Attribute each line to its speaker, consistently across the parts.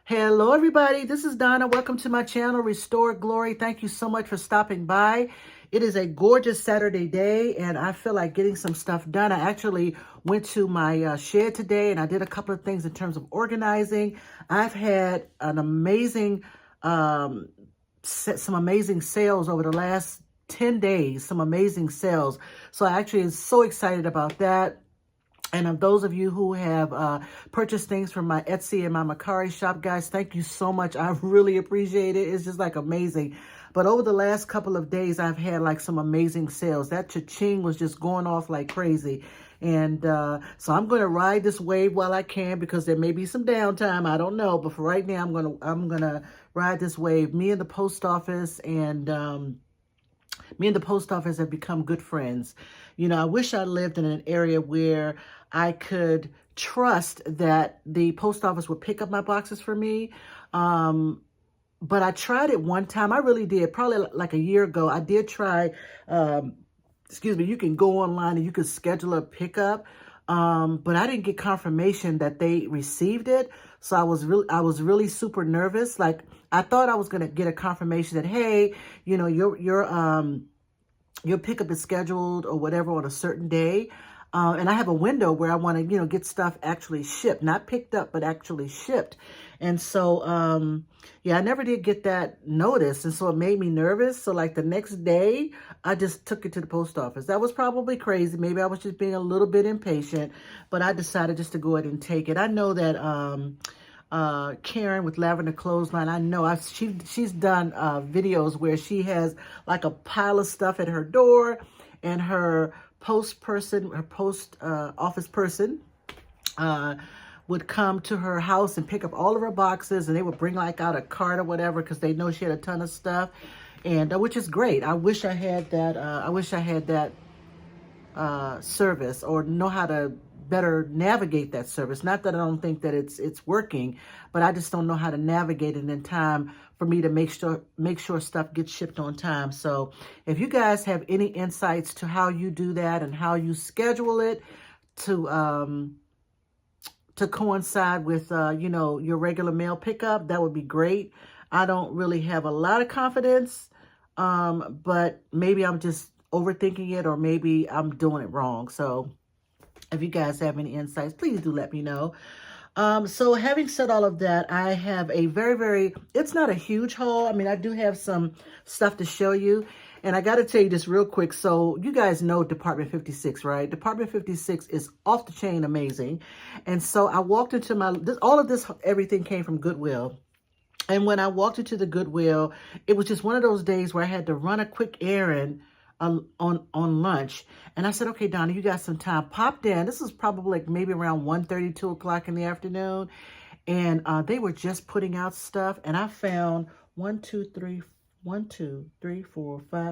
Speaker 1: Hello, everybody. This is Donna. Welcome to my channel, Restore Glory. Thank you so much for stopping by. It is a gorgeous Saturday day, and I feel like getting some stuff done. I actually went to my shed today, and I did a couple of things in terms of organizing. I've had an amazing, some amazing sales over the last 10 days, some amazing sales. So I actually am so excited about that. And of those of you who have purchased things from my Etsy and my Mercari shop, guys, thank you so much. I really appreciate it. It's just like amazing. But over the last couple of days, I've had like some amazing sales. That cha-ching was just going off like crazy. And so I'm going to ride this wave while I can, because there may be some downtime. I don't know. But for right now, I'm gonna ride this wave. Me and the post office have become good friends. You know, I wish I lived in an area where I could trust that the post office would pick up my boxes for me. But I tried it one time. I really did. Probably like a year ago, I did try, you can go online and you can schedule a pickup. But I didn't get confirmation that they received it. So I was really super nervous. Like, I thought I was going to get a confirmation that, hey, you know, your pickup is scheduled or whatever on a certain day. And I have a window where I want to, get stuff actually shipped, not picked up, but actually shipped. And so, yeah, I never did get that notice. And so it made me nervous. So like the next day, I just took it to the post office. That was probably crazy. Maybe I was just being a little bit impatient, but I decided just to go ahead and take it. I know that, Karen with Lavender Clothesline, I know she's done videos where she has like a pile of stuff at her door, and her post office person would come to her house and pick up all of her boxes, and they would bring like out a cart or whatever, because they know she had a ton of stuff, and which is great. I wish I had that. Service, or know how to better navigate that service. Not that I don't think that it's working, but I just don't know how to navigate it in time for me to make sure stuff gets shipped on time. So if you guys have any insights to how you do that and how you schedule it to coincide with your regular mail pickup, that would be great. I don't really have a lot of confidence, but maybe I'm just overthinking it, or maybe I'm doing it wrong. So if you guys have any insights, please do let me know. So having said all of that, I have a it's not a huge haul. I mean, I do have some stuff to show you. And I got to tell you this real quick. So you guys know Department 56, right? Department 56 is off the chain amazing. And so I walked into everything came from Goodwill. And when I walked into the Goodwill, it was just one of those days where I had to run a quick errand on lunch. And I said, okay, Donna, you got some time. Popped in. This was probably like maybe around 1:30, 2 o'clock in the afternoon. And they were just putting out stuff. And I found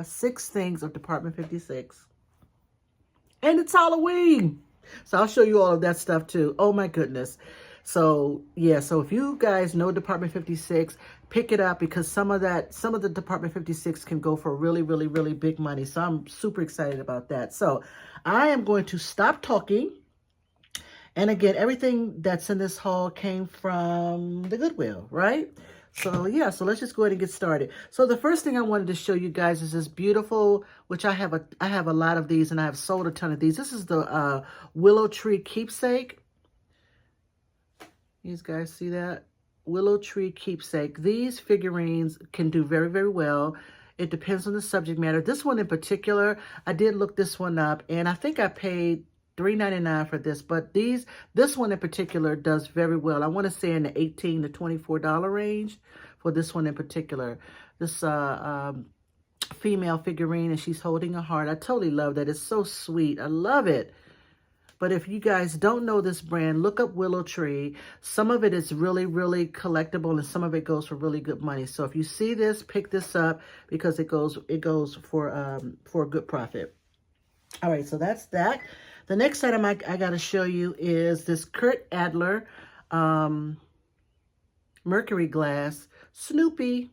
Speaker 1: 6 things of Department 56. And it's Halloween. So I'll show you all of that stuff too. Oh my goodness. So yeah, so if you guys know Department 56, pick it up, because some of the Department 56 can go for really, really, really big money. So I'm super excited about that. So I am going to stop talking. And again, everything that's in this haul came from the Goodwill, right? So yeah, so let's just go ahead and get started. So the first thing I wanted to show you guys is this beautiful, which I have a lot of these, and I have sold a ton of these. This is the willow tree keepsake. You guys see that? Willow tree keepsake. These figurines can do very, very well. It depends on the subject matter. This one in particular, I did look this one up, and I think I paid $3.99 for this, but this one in particular does very well. I want to say in the $18 to $24 range for this one in particular. This female figurine, and she's holding a heart. I totally love that. It's so sweet. I love it. But if you guys don't know this brand, look up Willow Tree. Some of it is really, really collectible, and some of it goes for really good money. So if you see this, pick this up, because it goes for a good profit. All right, so that's that. The next item I got to show you is this Kurt Adler Mercury glass Snoopy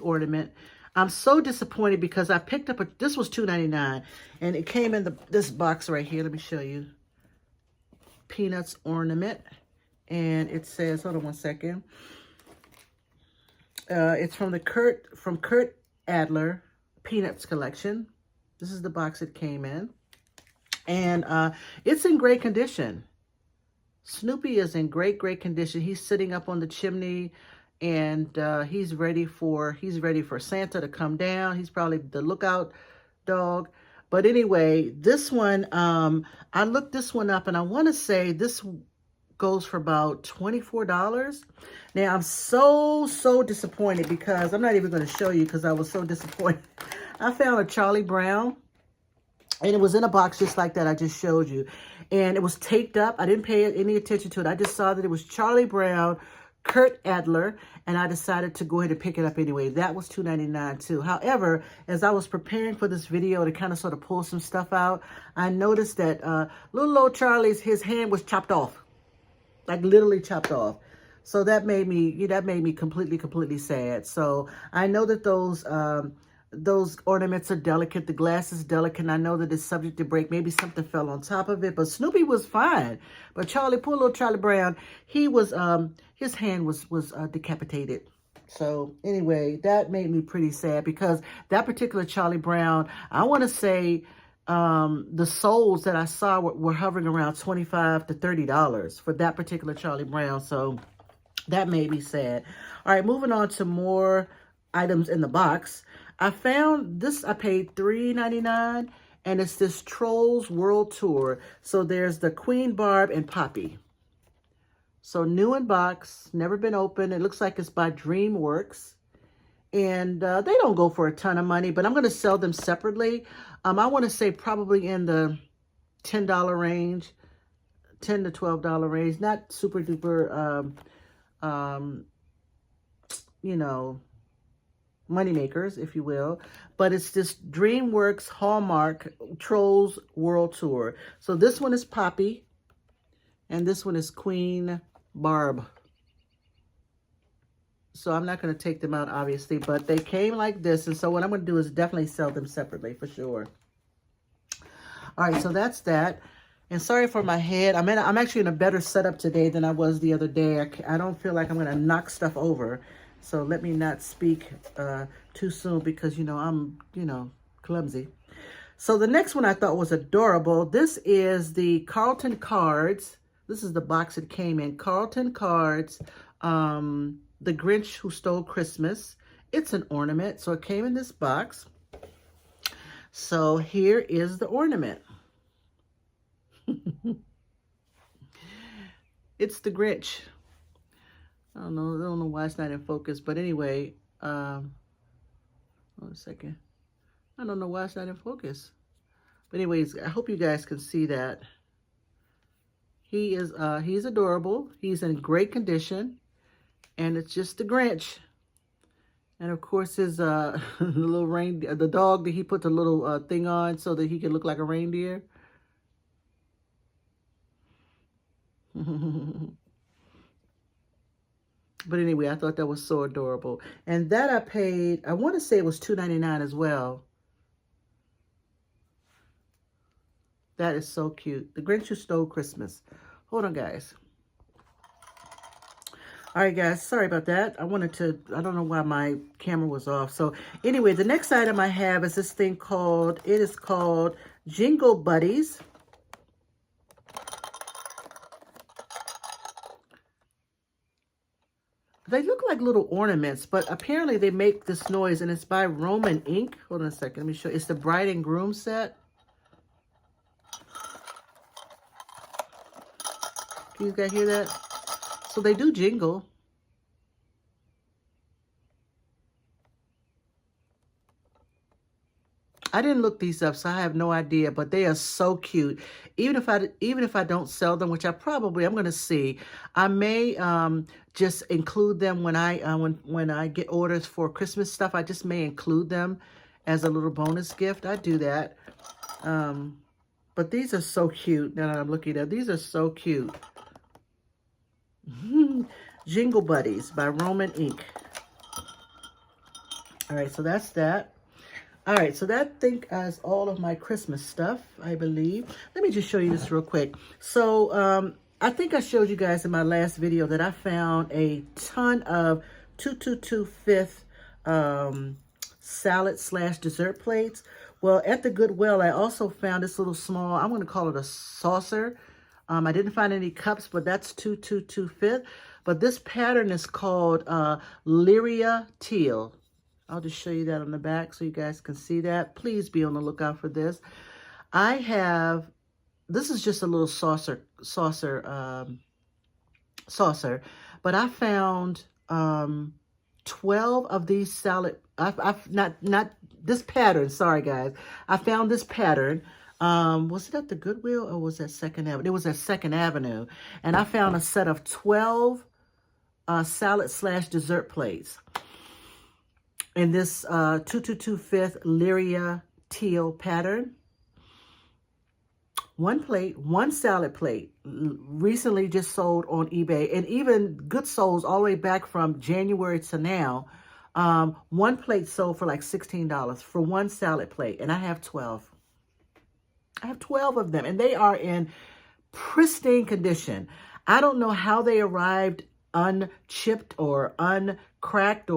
Speaker 1: ornament. I'm so disappointed because I picked up this was $2.99, and it came in this box right here. Let me show you. Peanuts ornament. And it says, hold on one second. It's from Kurt Adler Peanuts collection. This is the box it came in. And it's in great condition. Snoopy is in great condition. He's sitting up on the chimney, and he's ready for Santa to come down. He's probably the lookout dog. But anyway, this one, I looked this one up, and I want to say this goes for about $24. Now, I'm so disappointed because I'm not even going to show you because I was so disappointed. I found a Charlie Brown, and it was in a box just like that I just showed you. And it was taped up. I didn't pay any attention to it. I just saw that it was Charlie Brown, Kurt Adler, and I decided to go ahead and pick it up anyway. That was $2.99 too. However, as I was preparing for this video to kind of sort of pull some stuff out, I noticed that little old Charlie's, his hand was chopped off. Like literally chopped off. So that made me completely sad. So I know that those ornaments are delicate. The glass is delicate. And I know that it's subject to break. Maybe something fell on top of it. But Snoopy was fine. But poor little Charlie Brown, he was his hand was decapitated. So anyway, that made me pretty sad because that particular Charlie Brown, I want to say the souls that I saw were hovering around $25 to $30 for that particular Charlie Brown. So that made me sad. All right, moving on to more items in the box. I found this, I paid $3.99, and it's this Trolls World Tour. So there's the Queen Barb and Poppy. So new in box, never been opened. It looks like it's by DreamWorks. And they don't go for a ton of money, but I'm going to sell them separately. I want to say probably in the $10 range, $10 to $12 range. Not super duper, you know, money makers, if you will. But it's this DreamWorks Hallmark Trolls World Tour. So this one is Poppy, and this one is Queen Barb. So I'm not going to take them out, obviously, but they came like this. And so what I'm going to do is definitely sell them separately for sure. All right, so that's that. And sorry for my head. I'm actually in a better setup today than I was the other day. I don't feel like I'm going to knock stuff over. So let me not speak too soon because, I'm, clumsy. So the next one I thought was adorable. This is the Carlton Cards. This is the box it came in. Carlton Cards. The Grinch Who Stole Christmas. It's an ornament, so it came in this box. So here is the ornament. It's the Grinch. I don't know why it's not in focus, but anyway, hold on a second. I don't know why it's not in focus. But anyways, I hope you guys can see that. He's adorable. He's in great condition. And it's just the Grinch. And of course his the little reindeer, the dog that he put the little thing on so that he can look like a reindeer. But anyway, I thought that was so adorable. And that I paid, I want to say it was $2.99 as well. That is so cute. The Grinch Who Stole Christmas. Hold on, guys. All right, guys, sorry about that. I don't know why my camera was off. So anyway, the next item I have is this thing called Jingle Buddies. They look like little ornaments, but apparently they make this noise, and it's by Roman Inc. Hold on a second, let me show you. It's the Bride and Groom set. Can you guys hear that? So they do jingle. I didn't look these up, so I have no idea, but they are so cute. Even if I don't sell them, which I'm going to see, I may just include them when I get orders for Christmas stuff. I just may include them as a little bonus gift. I do that. But these are so cute now that I'm looking at. These are so cute. Jingle Buddies by Roman Inc. All right, so that's that. All right, so that is all of my Christmas stuff, I believe. Let me just show you this real quick. So I think I showed you guys in my last video that I found a ton of 222 salad slash dessert plates. Well, at the Goodwill, I also found this little small, I'm going to call it a saucer. I didn't find any cups, but that's 222. But this pattern is called Lyria Teal. I'll just show you that on the back so you guys can see that. Please be on the lookout for this. I have, this is just a little saucer, but I found 12 of these salad, not this pattern, sorry guys. I found this pattern. Was it at the Goodwill or was that Second Avenue? It was at Second Avenue. And I found a set of 12 salad slash dessert plates in this 222 Lyria Teal pattern. One plate, one salad plate, recently just sold on eBay, and even good souls all the way back from January to now. One plate sold for like $16 for one salad plate, and I have 12. I have 12 of them, and they are in pristine condition. I don't know how they arrived unchipped or uncracked,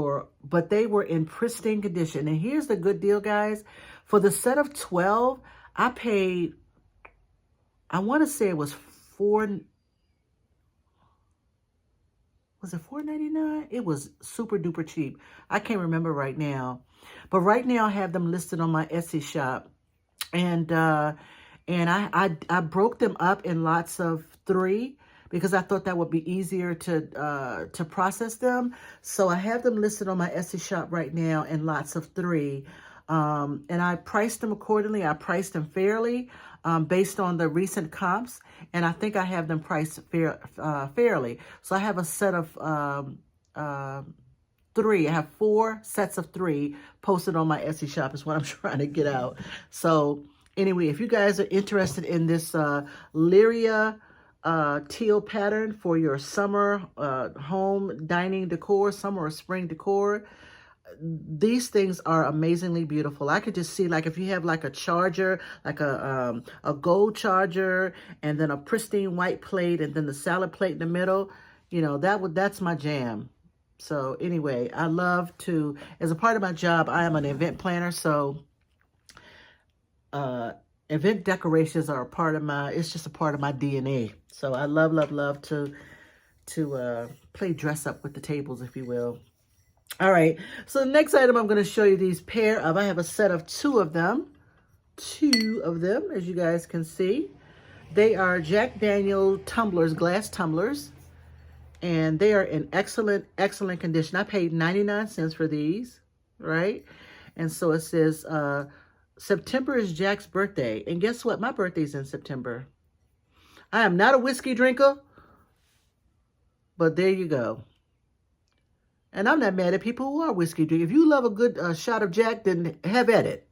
Speaker 1: but they were in pristine condition. And here's the good deal, guys. For the set of 12, I paid, I want to say it was $4.99? It was super duper cheap. I can't remember right now. But right now I have them listed on my Etsy shop. And I broke them up in lots of 3 because I thought that would be easier to process them. So I have them listed on my Etsy shop right now in lots of 3. And I priced them accordingly. I priced them fairly based on the recent comps. And I think I have them priced fairly. So I have a set of 3. I have 4 sets of 3 posted on my Etsy shop is what I'm trying to get out. So anyway, if you guys are interested in this Lyria teal pattern for your summer home dining decor, summer or spring decor, these things are amazingly beautiful. I could just see, like, if you have like a charger, like a gold charger, and then a pristine white plate, and then the salad plate in the middle, you know, that's my jam. So anyway, I love to, as a part of my job, I am an event planner, so event decorations are a part of my, it's just a part of my DNA. So I love, love, love to play dress up with the tables, if you will. All right, so the next item I'm going to show you these pair of, I have a set of 2 of them, as you guys can see. They are Jack Daniel tumblers, glass tumblers, and they are in excellent, excellent condition. I paid 99 cents for these, right? And so it says, September is Jack's birthday. And guess what? My birthday's in September. I am not a whiskey drinker, but there you go. And I'm not mad at people who are whiskey drinkers. If you love a good shot of Jack, then have at it.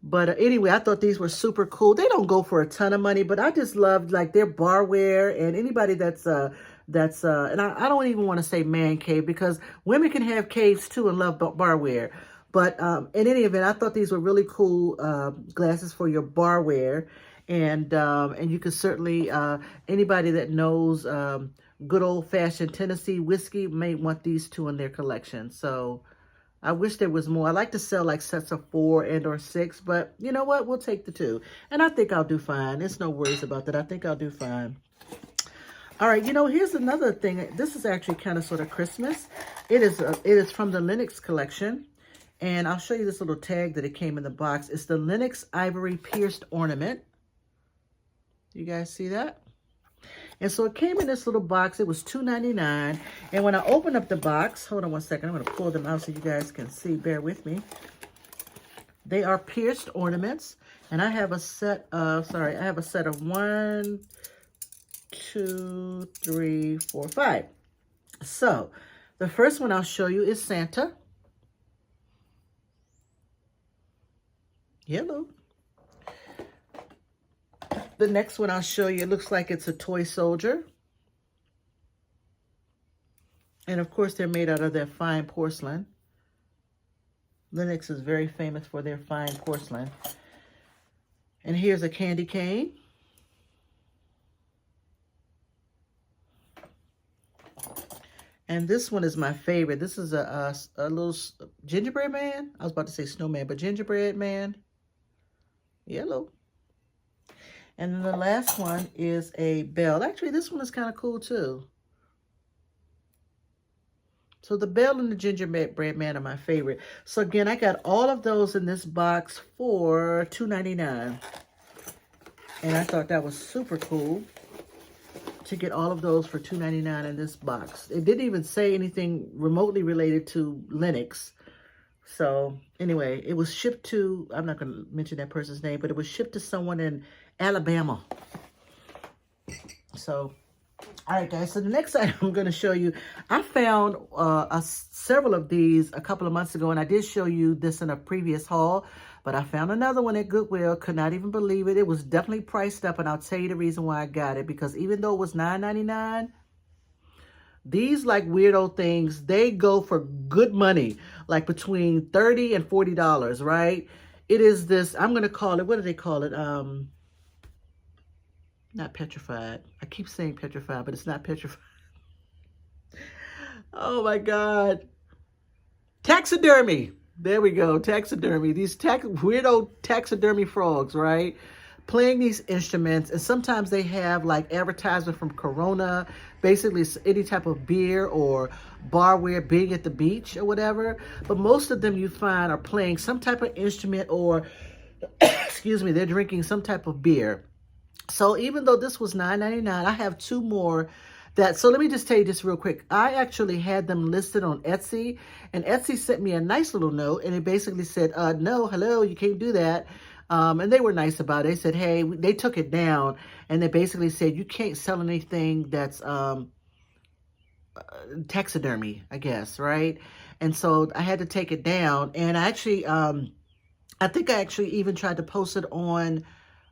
Speaker 1: But anyway, I thought these were super cool. They don't go for a ton of money, but I just loved, like, their barware, and anybody that's and I don't even want to say man cave, because women can have caves too and love barware. But in any event, I thought these were really cool glasses for your barware, and you could certainly anybody that knows good old-fashioned Tennessee whiskey may want these 2 in their collection. So I wish there was more. I like to sell like sets of 4 and or 6, but you know what? We'll take the 2. And I think I'll do fine. There's no worries about that. I think I'll do fine. All right, you know, here's another thing. This is actually kind of sort of Christmas. It is from the Lenox collection. And I'll show you this little tag that it came in the box. It's the Lenox Ivory Pierced Ornament. You guys see that? And so it came in this little box. It was $2.99. And when I opened up the box, hold on one second. I'm going to pull them out so you guys can see. Bear with me. They are pierced ornaments. And I have a set of, I have a set of 1, 2, 3, 4, 5. So the first one I'll show you is Santa. Yellow. The next one I'll show you, it looks like it's a toy soldier. And of course, they're made out of their fine porcelain. Lenox is very famous for their fine porcelain. And here's a candy cane. And this one is my favorite. This is a little gingerbread man. I was about to say snowman, but gingerbread man. Yellow. And then the last one is a bell. Actually, this one is kind of cool too. So the bell and the gingerbread man are my favorite. So again, I got all of those in this box for $2.99. And I thought that was super cool to get all of those for $2.99 in this box. It didn't even say anything remotely related to Linux. So anyway, it was shipped to, I'm not going to mention that person's name, but it was shipped to someone in Alabama. So, all right, guys. So the next item I'm going to show you, I found several of these a couple of months ago, and I did show you this in a previous haul, but I found another one at Goodwill. Could not even believe it. It was definitely priced up, and I'll tell you the reason why I got it, because even though it was $9.99, these like weirdo things, they go for good money, like between $30 and $40, right? It is this, I'm going to call it, what do they call it? Not petrified. I keep saying petrified, but it's not petrified. Oh my God. Taxidermy. There we go. Taxidermy. These weirdo taxidermy frogs, right? Playing these instruments, and sometimes they have like advertisement from Corona, basically any type of beer or barware, being at the beach or whatever. But most of them you find are playing some type of instrument, or excuse me, they're drinking some type of beer. So even though this was $9.99, I have two more that, so let me just tell you this real quick. I actually had them listed on Etsy, and Etsy sent me a nice little note, and it basically said, no, hello, you can't do that. And they were nice about it. They said, hey, they took it down, and they basically said, you can't sell anything that's taxidermy, I guess, right? And so I had to take it down, and I actually, I think I actually even tried to post it on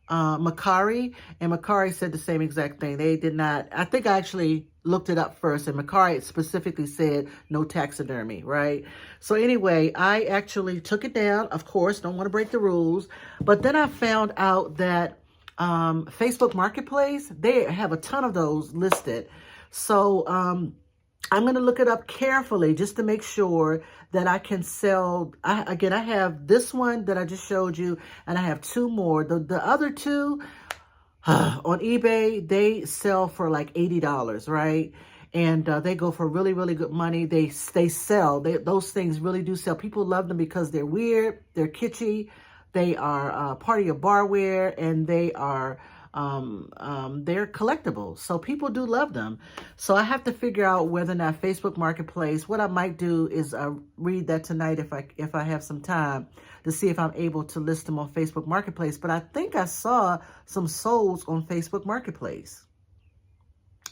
Speaker 1: Mercari, and Mercari said the same exact thing. They did not, I think I actually looked it up first, and Mercari specifically said no taxidermy, right? So anyway, I actually took it down, of course, don't want to break the rules, but then I found out that Facebook Marketplace, they have a ton of those listed. So I'm going to look it up carefully just to make sure that I can sell. Again, I have this one that I just showed you, and I have two more. The other two on eBay, they sell for like $80, right? And they go for really, really good money. They sell. Those things really do sell. People love them because they're weird, they're kitschy, they are part of your barware, and they are they're collectibles, so people do love them. So I have to figure out whether or not Facebook Marketplace, what I might do is read that tonight if I have some time, to see if I'm able to list them on Facebook Marketplace. But I think I saw some solds on Facebook Marketplace,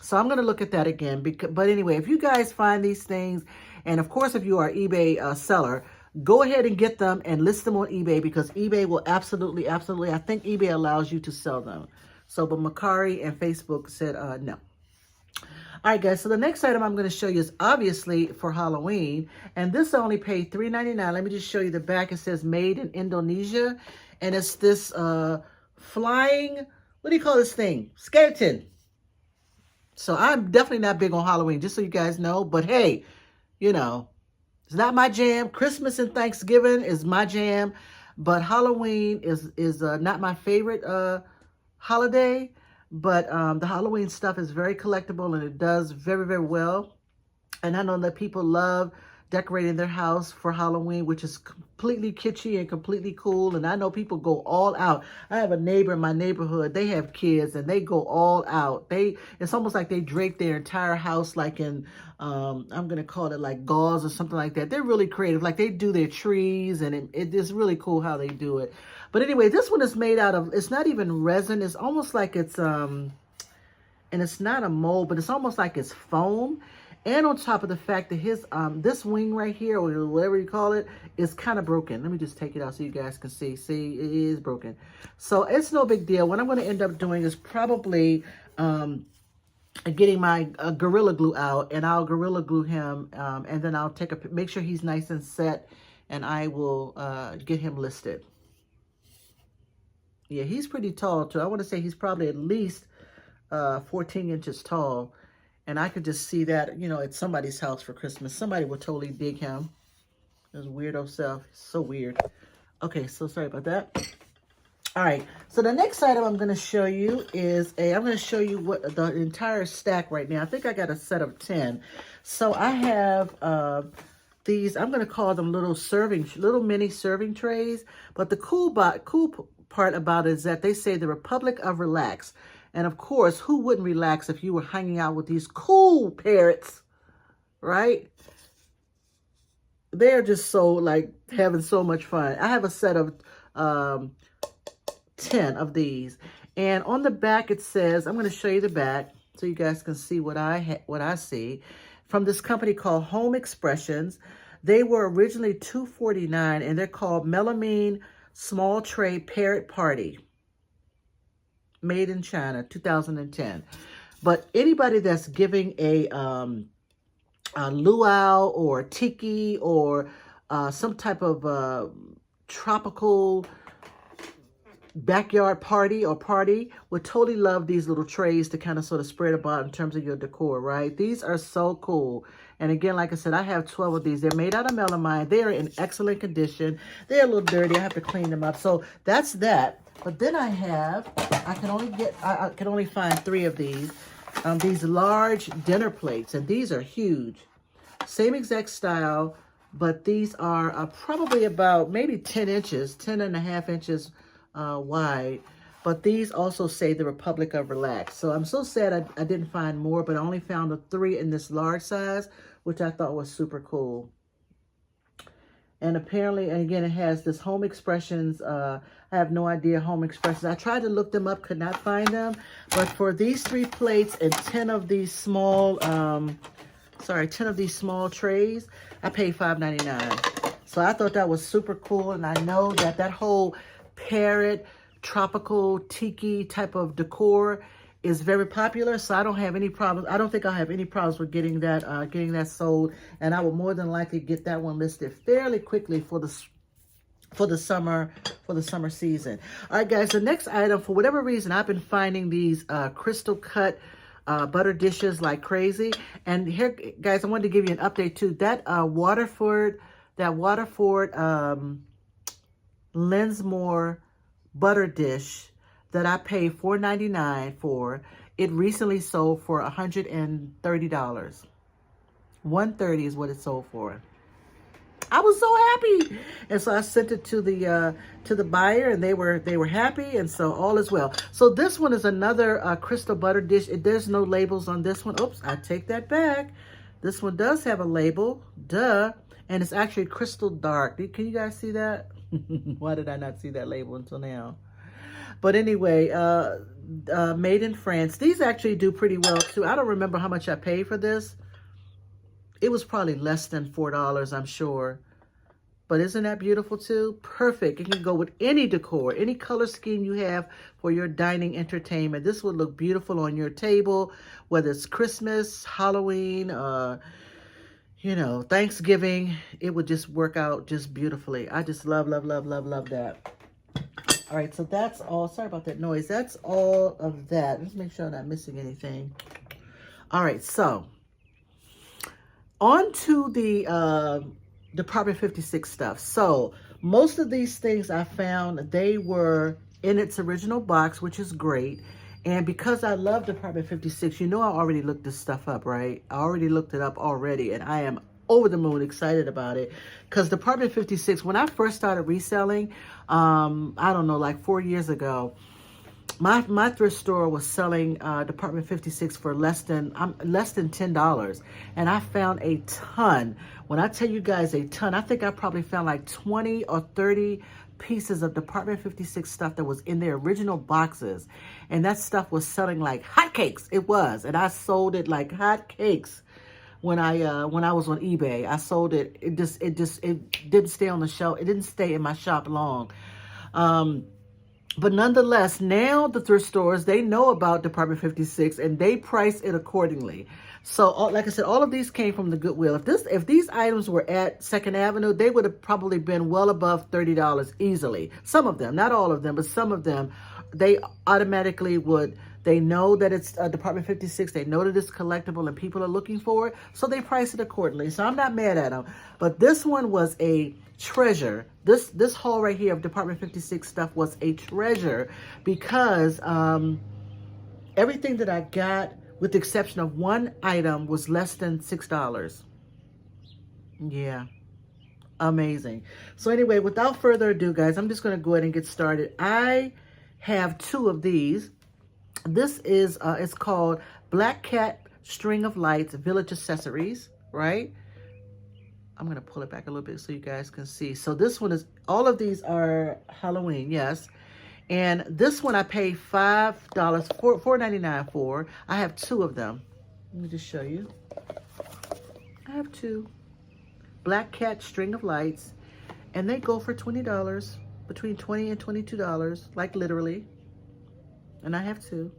Speaker 1: so I'm going to look at that again. But anyway, if you guys find these things, and of course if you are an eBay seller, go ahead and get them and list them on eBay, because eBay will absolutely, I think eBay allows you to sell them. So, but Mercari and Facebook said no. All right, guys, so the next item I'm going to show you is obviously for Halloween, and this I only paid $3.99. Let me just show you the back. It says made in Indonesia, and it's this flying, what do you call this thing? Skeleton. So I'm definitely not big on Halloween, just so you guys know, but hey, you know, it's not my jam. Christmas and Thanksgiving is my jam, but Halloween is not my favorite holiday. But the Halloween stuff is very collectible, and it does very, very well. And I know that people love decorating their house for Halloween, which is completely kitschy and completely cool. And I know people go all out. I have a neighbor in my neighborhood. They have kids, and they go all out. It's almost like they drape their entire house like in, I'm going to call it like gauze or something like that. They're really creative. Like they do their trees, and it is really cool how they do it. But anyway, this one is made out of, it's not even resin. It's almost like it's, and it's not a mold, but it's almost like it's foam. And on top of the fact that his, this wing right here, or whatever you call it, is kind of broken. Let me just take it out so you guys can see. See, it is broken. So it's no big deal. What I'm going to end up doing is probably getting my Gorilla Glue out, and I'll Gorilla Glue him, and then I'll make sure he's nice and set, and I will get him listed. Yeah, he's pretty tall too. I want to say he's probably at least 14 inches tall. And I could just see that, you know, at somebody's house for Christmas. Somebody would totally dig him. His weirdo self. So weird. Okay, so sorry about that. All right, so the next item I'm going to show you is I'm going to show you what the entire stack right now. I think I got a set of 10. So I have these, I'm going to call them little mini serving trays. But the cool part about it is that they say the Republic of Relax. And of course, who wouldn't relax if you were hanging out with these cool parrots, right? They're just so, like, having so much fun. I have a set of 10 of these. And on the back it says, I'm going to show you the back so you guys can see what I see. From this company called Home Expressions. They were originally $2.49 and they're called Melamine Small Tray Parrot Party. Made in China, 2010. But anybody that's giving a luau or tiki or some type of tropical backyard party would totally love these little trays to kind of sort of spread about in terms of your decor, right? These are so cool. And again, like I said, I have 12 of these. They're made out of melamine. They are in excellent condition. They're a little dirty. I have to clean them up. So that's that. But then I can only find 3 of these large dinner plates, and these are huge. Same exact style, but these are probably about maybe 10 and a half inches wide. But these also say the Republic of Relax. So I'm so sad I didn't find more, but I only found the 3 in this large size, which I thought was super cool. And apparently, and again, it has this Home Expressions. I have no idea Home Expressions. I tried to look them up, could not find them. But for these 3 plates and 10 of these small, 10 of these small trays, I paid $5.99. So I thought that was super cool. And I know that whole parrot, tropical, tiki type of decor is very popular, so I don't have any problems. I don't think I'll have any problems with getting that sold, and I will more than likely get that one listed fairly quickly for the summer season. All right, guys. The next item, for whatever reason, I've been finding these crystal cut butter dishes like crazy. And here, guys, I wanted to give you an update too. That Waterford Lensmore butter dish that I paid $4.99 for, it recently sold for $130. $130 is what it sold for. I was so happy, and so I sent it to the buyer, and they were happy, and so all is well. So this one is another crystal butter dish. There's no labels on this one. Oops, I take that back. This one does have a label, duh, and it's actually crystal dark. Can you guys see that? Why did I not see that label until now? But anyway, made in France. These actually do pretty well too. I don't remember how much I paid for this. It was probably less than $4, I'm sure. But isn't that beautiful too? Perfect. It can go with any decor, any color scheme you have for your dining entertainment. This would look beautiful on your table, whether it's Christmas, Halloween, you know, Thanksgiving. It would just work out just beautifully. I just love, love, love, love, love that. All right, so that's all. Sorry about that noise. That's all of that. Let's make sure I'm not missing anything. All right, so on to the Department 56 stuff. So most of these things I found, they were in its original box, which is great. And because I love Department 56, you know I already looked this stuff up, right? I already looked it up already, and I am over the moon excited about it. Because Department 56, when I first started reselling, I don't know, like 4 years ago, my thrift store was selling Department 56 for less than $10, and I found a ton. When I tell you guys a ton, I think I probably found like 20 or 30 pieces of Department 56 stuff that was in their original boxes, and that stuff was selling like hotcakes. It was, and I sold it like hotcakes. When I was on eBay, I sold it. It didn't stay on the shelf. It didn't stay in my shop long. But nonetheless, now the thrift stores, they know about Department 56 and they price it accordingly. So, like I said, all of these came from the Goodwill. If these items were at 2nd Avenue, they would have probably been well above $30 easily. Some of them, not all of them, but some of them, they automatically would They know that it's Department 56. They know that it's collectible and people are looking for it. So they price it accordingly. So I'm not mad at them. But this one was a treasure. This haul right here of Department 56 stuff was a treasure because everything that I got, with the exception of one item, was less than $6. Yeah. Amazing. So anyway, without further ado, guys, I'm just going to go ahead and get started. I have two of these. This is, it's called Black Cat String of Lights Village Accessories, right? I'm going to pull it back a little bit so you guys can see. So this one is, all of these are Halloween, yes. And this one I paid $5, $4.99 for. I have two of them. Let me just show you. I have two. Black Cat String of Lights, and they go for $20, between $20 and $22, like literally. And I have two.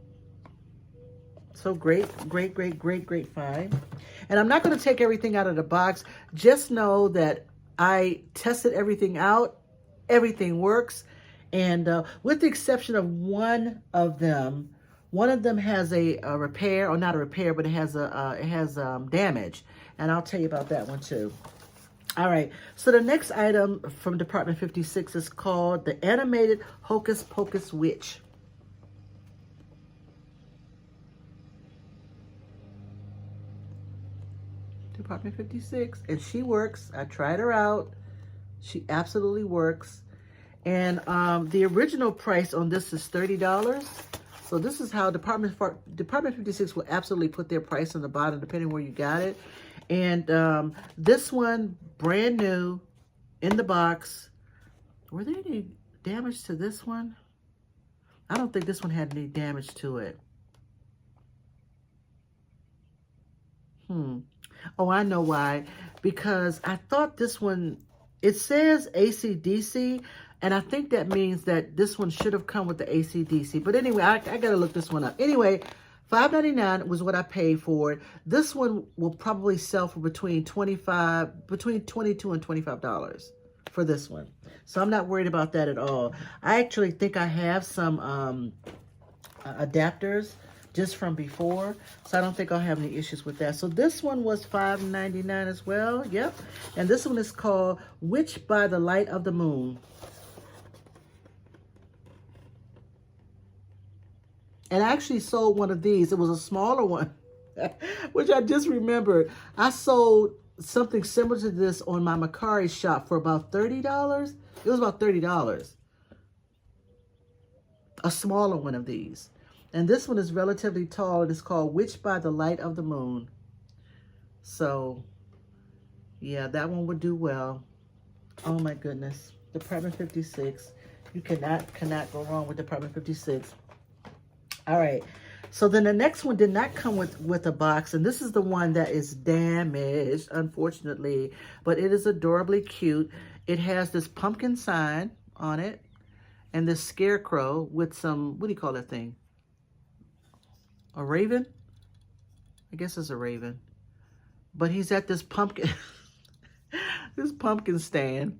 Speaker 1: So great find. And I'm not going to take everything out of the box. Just know that I tested everything out. Everything works. And with the exception of one of them has a repair, or not a repair, but it has damage. And I'll tell you about that one too. All right, so the next item from Department 56 is called the Animated Hocus Pocus Witch. Department 56, and she works. I tried her out. She absolutely works. And the original price on this is $30. So this is how Department 56 will absolutely put their price on the bottom, depending where you got it. And this one, brand new, in the box. Were there any damage to this one? I don't think this one had any damage to it. Oh, I know why. Because I thought this one, it says AC/DC, and I think that means that this one should have come with the AC/DC. But anyway, I got to look this one up. Anyway, $5.99 was what I paid for it. This one will probably sell for between $22 and $25 for this one. So I'm not worried about that at all. I actually think I have some adapters just from before, so I don't think I'll have any issues with that. So this one was $5.99 as well. Yep. And this one is called Witch by the Light of the Moon. And I actually sold one of these. It was a smaller one, which I just remembered. I sold something similar to this on my Macari shop for about $30. It was about $30. A smaller one of these. And this one is relatively tall. It is called Witch by the Light of the Moon. So, yeah, that one would do well. Oh, my goodness. Department 56. You cannot go wrong with Department 56. All right, so then the next one did not come with a box, and this is the one that is damaged, unfortunately, but it is adorably cute. It has this pumpkin sign on it, and this scarecrow with some, what do you call that thing? A raven? I guess it's a raven. But he's at this pumpkin, this pumpkin stand.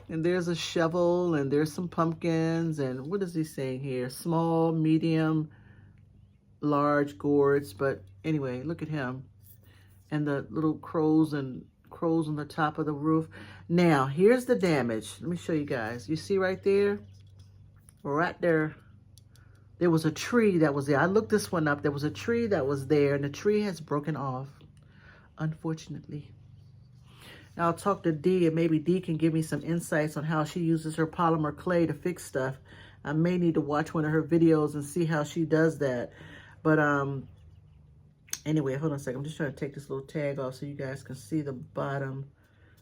Speaker 1: And there's a shovel, and there's some pumpkins, and what is he saying here? Small, medium, large gourds. But anyway, look at him. And the little crows on the top of the roof. Now, here's the damage. Let me show you guys. You see right there? Right there. There was a tree that was there. I looked this one up. There was a tree that was there, and the tree has broken off, unfortunately. Now, I'll talk to Dee, and maybe Dee can give me some insights on how she uses her polymer clay to fix stuff. I may need to watch one of her videos and see how she does that. But anyway, hold on a second. I'm just trying to take this little tag off so you guys can see the bottom.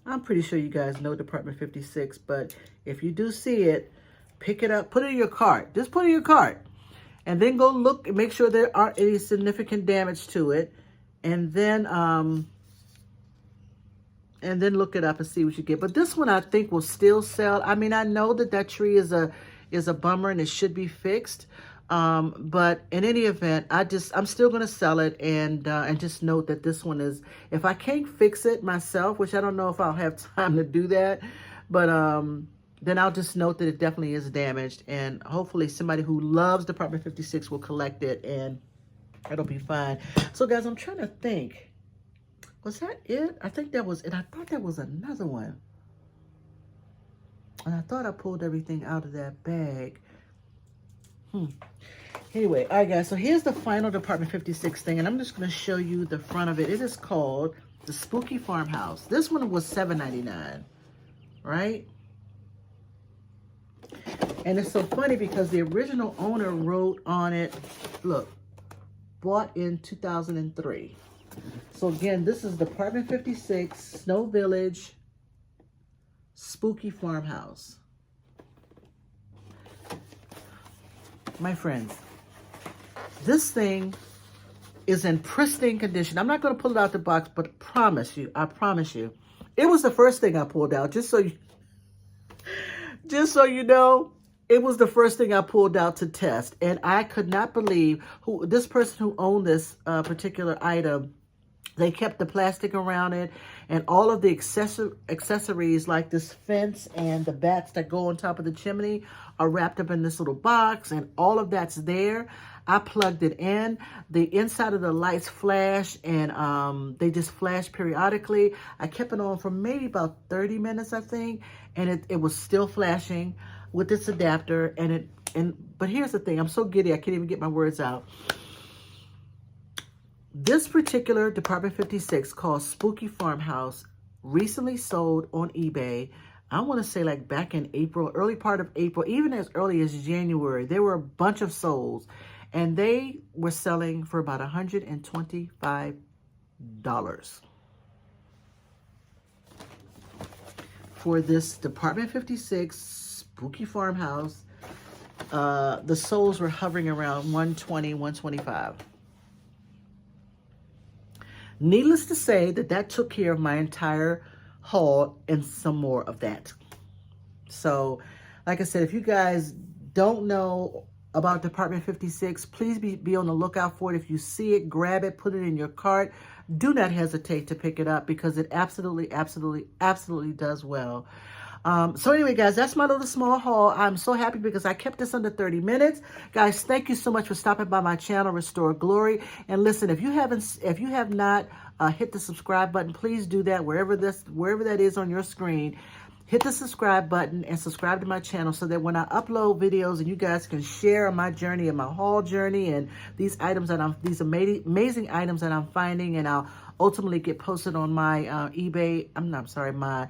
Speaker 1: I'm pretty sure you guys know Department 56, but if you do see it, pick it up, put it in your cart. Just put it in your cart. And then go look and make sure there aren't any significant damage to it. And then look it up and see what you get. But this one I think will still sell. I mean, I know that tree is a bummer and it should be fixed. But in any event, I'm still going to sell it, and just note that this one is, if I can't fix it myself, which I don't know if I'll have time to do that, but then I'll just note that it definitely is damaged, and hopefully somebody who loves Department 56 will collect it, and it'll be fine. So guys, I'm trying to think. Was that it? I think that was it. I thought that was another one. And I thought I pulled everything out of that bag. Anyway, all right, guys. So here's the final Department 56 thing, and I'm just going to show you the front of it. It is called the Spooky Farmhouse. This one was $7.99, right? And it's so funny because the original owner wrote on it, look, bought in 2003. So again, this is Department 56, Snow Village, Spooky Farmhouse. My friends, this thing is in pristine condition. I'm not going to pull it out the box, but I promise you, it was the first thing I pulled out. Just so you know, it was the first thing I pulled out to test. And I could not believe this person who owned this particular item. They kept the plastic around it, and all of the accessories like this fence and the bats that go on top of the chimney are wrapped up in this little box, and all of that's there. I plugged it in. The inside of the lights flash, and they just flash periodically. I kept it on for maybe about 30 minutes, I think, and it was still flashing with this adapter. But here's the thing. I'm so giddy, I can't even get my words out. This particular Department 56 called Spooky Farmhouse recently sold on eBay. I want to say like back in April, early part of April, even as early as January. There were a bunch of souls, and they were selling for about $125 for this Department 56 Spooky Farmhouse. The souls were hovering around $120, $125. Needless to say that took care of my entire haul and some more of that. So, like I said, if you guys don't know about Department 56, please be on the lookout for it. If you see it, grab it, put it in your cart. Do not hesitate to pick it up because it absolutely does well. So anyway, guys, that's my little small haul. I'm so happy because I kept this under 30 minutes. Guys, thank you so much for stopping by my channel, Restore Glory. And listen, if you have not hit the subscribe button, please do that wherever that is on your screen. Hit the subscribe button and subscribe to my channel so that when I upload videos and you guys can share my journey and my haul journey and these items that these amazing items that I'm finding, and I'll ultimately get posted on my my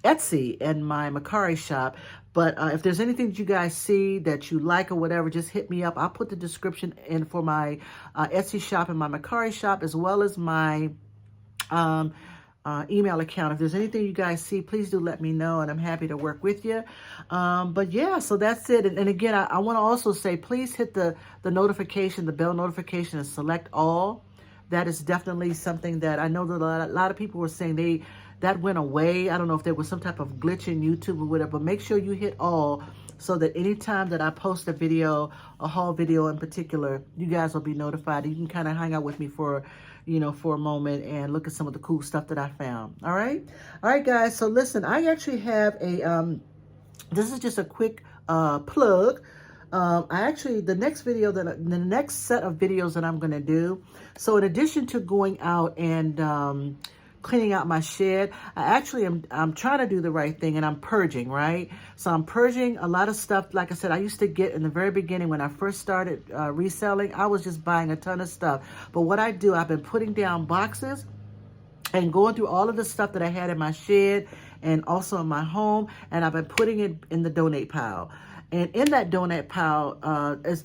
Speaker 1: Etsy and my Mercari shop. But if there's anything that you guys see that you like or whatever, just hit me up. I'll put the description in for my Etsy shop and my Mercari shop, as well as my email account. If there's anything you guys see, please do let me know, and I'm happy to work with you. But yeah, so that's it. And again, I want to also say, please hit the notification, the bell notification, and select all. That is definitely something that I know that a lot of people were saying that went away. I don't know if there was some type of glitch in YouTube or whatever, but make sure you hit all so that anytime that I post a video, a haul video in particular, you guys will be notified. You can kind of hang out with me for a moment and look at some of the cool stuff that I found. All right, guys. So listen, I actually have this is just a quick plug. The next set of videos that I'm going to do. So in addition to going out and cleaning out my shed, I'm trying to do the right thing, and I'm purging, right? So I'm purging a lot of stuff. Like I said, I used to get in the very beginning when I first started reselling, I was just buying a ton of stuff. But what I do, I've been putting down boxes and going through all of the stuff that I had in my shed and also in my home, and I've been putting it in the donate pile. And in that donate pile is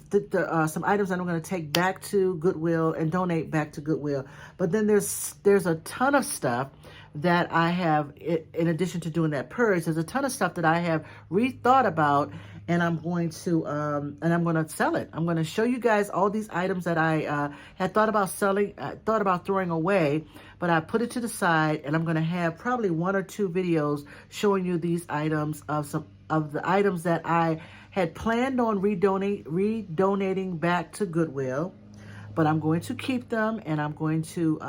Speaker 1: some items that I'm going to take back to Goodwill and donate back to Goodwill. But then there's a ton of stuff that I have, in addition to doing that purge, there's a ton of stuff that I have rethought about, and I'm going to sell it. I'm going to show you guys all these items that I had thought about selling, thought about throwing away, but I put it to the side, and I'm going to have probably 1 or 2 videos showing you these items of the items that I had planned on redonating back to Goodwill, but I'm going to keep them, and I'm going to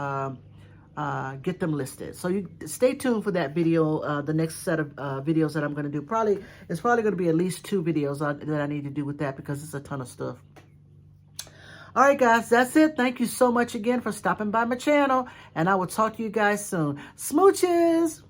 Speaker 1: get them listed. So you stay tuned for that video. The next set of videos that I'm going to do, it's probably going to be at least 2 videos that I need to do with that, because it's a ton of stuff. All right, guys, that's it. Thank you so much again for stopping by my channel, and I will talk to you guys soon. Smooches!